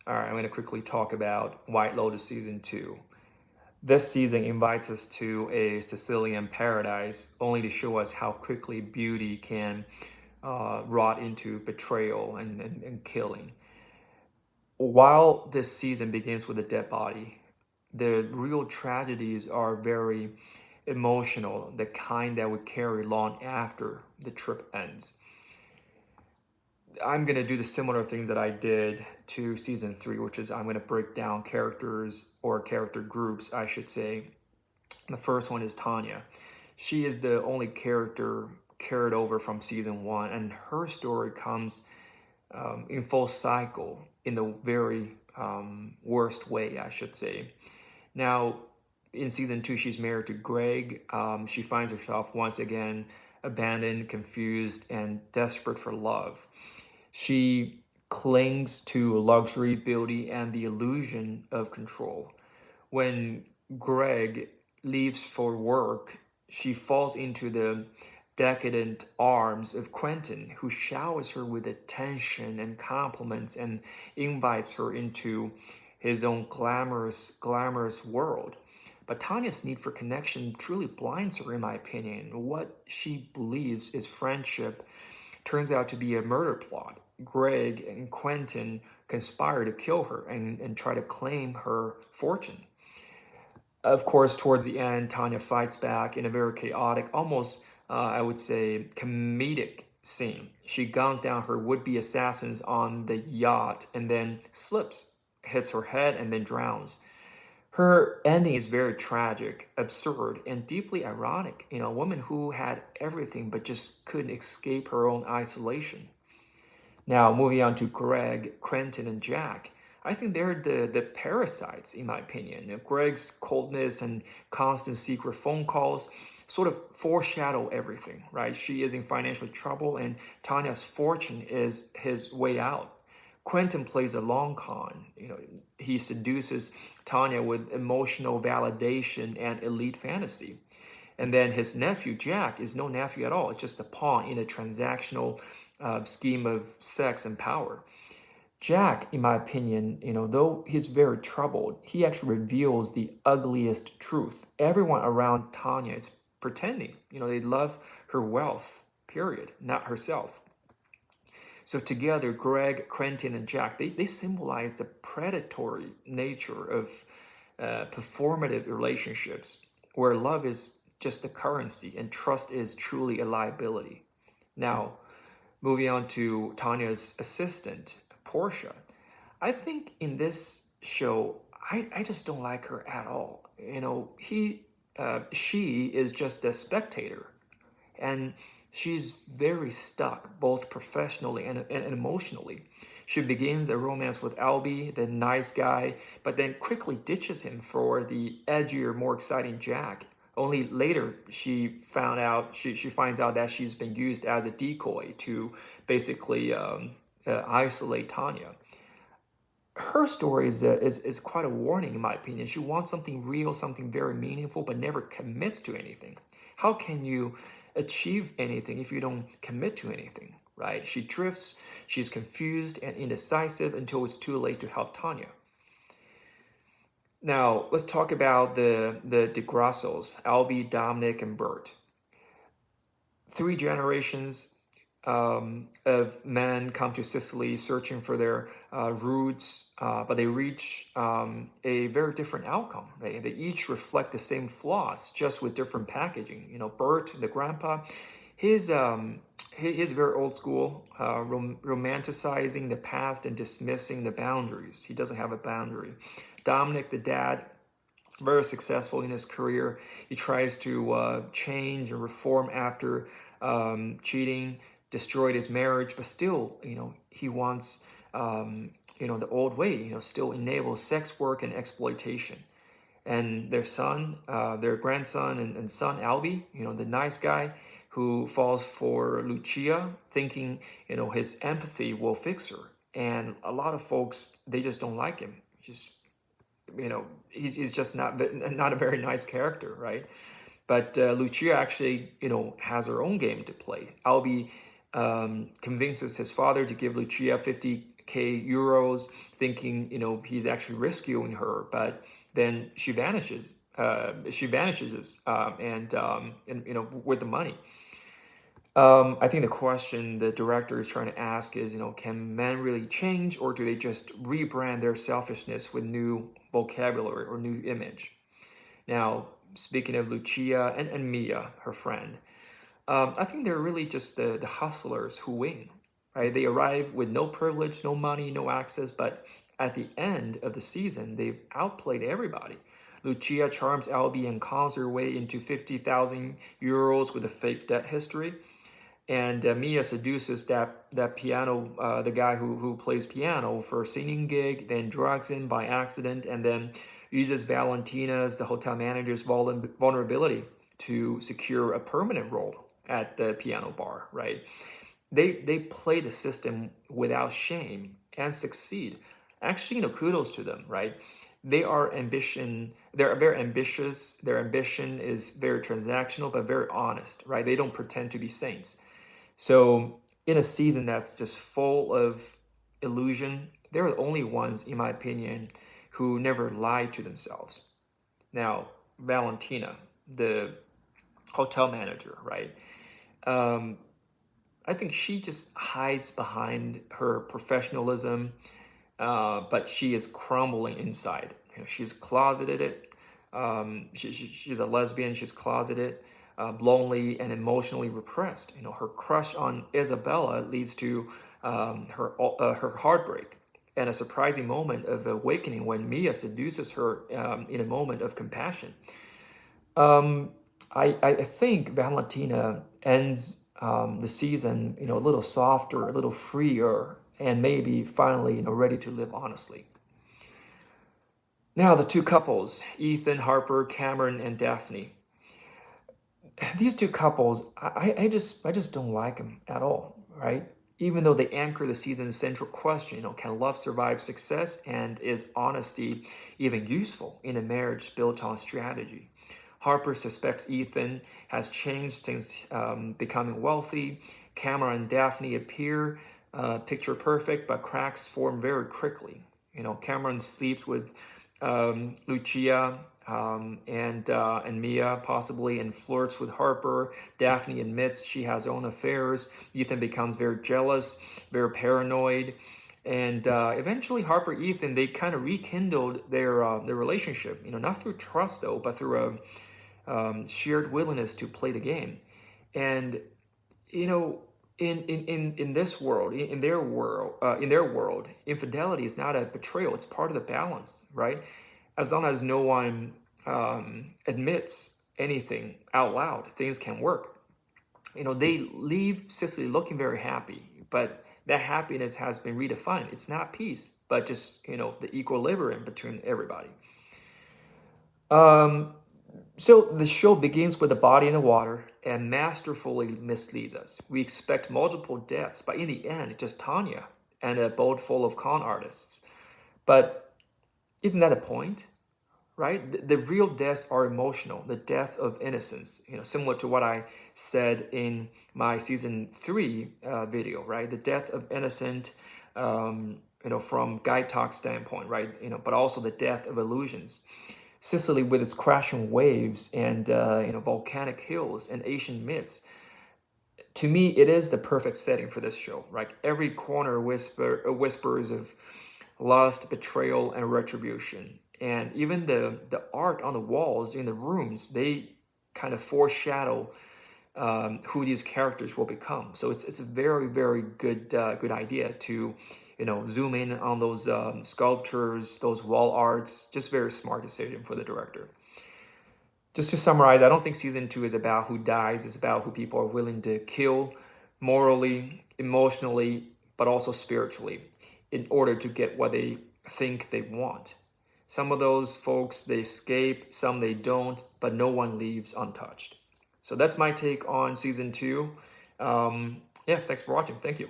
All right, I'm going to quickly talk about White Lotus Season 2. This season invites us to a Sicilian paradise, only to show us how quickly beauty can rot into betrayal and killing. While this season begins with a dead body, the real tragedies are very emotional, the kind that would carry long after the trip ends. I'm going to do the similar things that I did to season 3, which is I'm going to break down characters or character groups, I should say. The first one is Tanya. She is the only character carried over from season 1, and her story comes in full cycle in the very worst way, I should say. Now, in season 2, she's married to Greg. She finds herself once again abandoned, confused, and desperate for love. She clings to luxury, beauty, and the illusion of control. When Greg leaves for work, she falls into the decadent arms of Quentin, who showers her with attention and compliments and invites her into his own glamorous world. But Tanya's need for connection truly blinds her, in my opinion. What she believes is friendship turns out to be a murder plot. Greg and Quentin conspire to kill her and try to claim her fortune. Of course, towards the end, Tanya fights back in a very chaotic, almost, I would say, comedic scene. She guns down her would-be assassins on the yacht and then slips, hits her head, and then drowns. Her ending is very tragic, absurd, and deeply ironic. A woman who had everything but just couldn't escape her own isolation. Now, moving on to Greg, Quentin, and Jack. I think they're the parasites, in my opinion. Greg's coldness and constant secret phone calls sort of foreshadow everything, right? She is in financial trouble, and Tanya's fortune is his way out. Quentin plays a long con. He seduces Tanya with emotional validation and elite fantasy. And then his nephew, Jack, is no nephew at all. It's just a pawn in a transactional scheme of sex and power. Jack, in my opinion, though he's very troubled, he actually reveals the ugliest truth. Everyone around Tanya is pretending. They love her wealth, period, not herself. So together, Greg, Quentin, and Jack, they symbolize the predatory nature of performative relationships where love is just the currency and trust is truly a liability. Now, moving on to Tanya's assistant, Portia. I think in this show, I just don't like her at all. She is just a spectator, and she's very stuck, both professionally and emotionally. She begins a romance with Albie, the nice guy, but then quickly ditches him for the edgier, more exciting Jack. Only later she finds out that she's been used as a decoy to basically isolate Tanya. Her story is quite a warning, in my opinion. She wants something real, something very meaningful, but never commits to anything. How can you achieve anything if you don't commit to anything, right? She drifts, she's confused and indecisive until it's too late to help Tanya. Now, let's talk about the DeGrassos, Albie, Dominic, and Bert. 3 generations of men come to Sicily searching for their roots, but they reach a very different outcome. They each reflect the same flaws, just with different packaging. Bert, the grandpa, his he's very old school, romanticizing the past and dismissing the boundaries. He doesn't have a boundary. Dominic, the dad, very successful in his career. He tries to change and reform after cheating, destroyed his marriage, but still, he wants, the old way, still enables sex work and exploitation. And their grandson and son, Albie, the nice guy who falls for Lucia, thinking, his empathy will fix her. And a lot of folks, they just don't like him. He's just not a very nice character, right? But Lucia actually, has her own game to play. Albie convinces his father to give Lucia 50 euros, thinking, he's actually rescuing her, but then she vanishes. And with the money. I think the question the director is trying to ask is, can men really change, or do they just rebrand their selfishness with new vocabulary or new image? Now, speaking of Lucia and Mia, her friend, I think they're really just the hustlers who win, right? They arrive with no privilege, no money, no access, but at the end of the season, they've outplayed everybody. Lucia charms Albie and cons her way into 50,000 euros with a fake debt history. And Mia seduces that piano, the guy who plays piano for a singing gig, then drugs him by accident, and then uses Valentina's, the hotel manager's vulnerability to secure a permanent role at the piano bar, right? They play the system without shame and succeed. Actually, kudos to them, right? They're very ambitious. Their ambition is very transactional, but very honest, right? They don't pretend to be saints. So in a season that's just full of illusion, they're the only ones, in my opinion, who never lie to themselves. Now, Valentina, the hotel manager, right? I think she just hides behind her professionalism, but she is crumbling inside. She's closeted. She's a lesbian. She's closeted, lonely, and emotionally repressed. Her crush on Isabella leads to her heartbreak and a surprising moment of awakening when Mia seduces her in a moment of compassion. I think Valentina ends the season, a little softer, a little freer, and maybe finally, ready to live honestly. Now, the two couples, Ethan, Harper, Cameron, and Daphne. These two couples, I just don't like them at all, right? Even though they anchor the season's central question, can love survive success, and is honesty even useful in a marriage built on strategy? Harper suspects Ethan has changed since becoming wealthy. Cameron and Daphne appear picture perfect, but cracks form very quickly. Cameron sleeps with Lucia and Mia, possibly, and flirts with Harper. Daphne admits she has own affairs. Ethan becomes very jealous, very paranoid. And eventually, Harper and Ethan, they kind of rekindled their relationship. Not through trust though, but through a shared willingness to play the game. And in this world, in their world, infidelity is not a betrayal. It's part of the balance, right? As long as no one admits anything out loud, things can work. They leave Sicily looking very happy, but that happiness has been redefined. It's not peace, but just the equilibrium between everybody. So the show begins with the body in the water and masterfully misleads us. We expect multiple deaths, but in the end, it's just Tanya and a boat full of con artists. But isn't that the point? Right? The real deaths are emotional, the death of innocence, similar to what I said in my season 3 video, right? The death of innocent, from guide talk standpoint, right? But also the death of illusions. Sicily with its crashing waves and volcanic hills and ancient myths. To me, it is the perfect setting for this show. Right, every corner whispers of lust, betrayal, and retribution. And even the art on the walls in the rooms, they kind of foreshadow who these characters will become. So it's a very, very good idea to zoom in on those sculptures, those wall arts. Just very smart decision for the director. Just to summarize, I don't think season 2 is about who dies. It's about who people are willing to kill morally, emotionally, but also spiritually in order to get what they think they want. Some of those folks, they escape, some they don't, but no one leaves untouched. So that's my take on season 2. Yeah, thanks for watching. Thank you.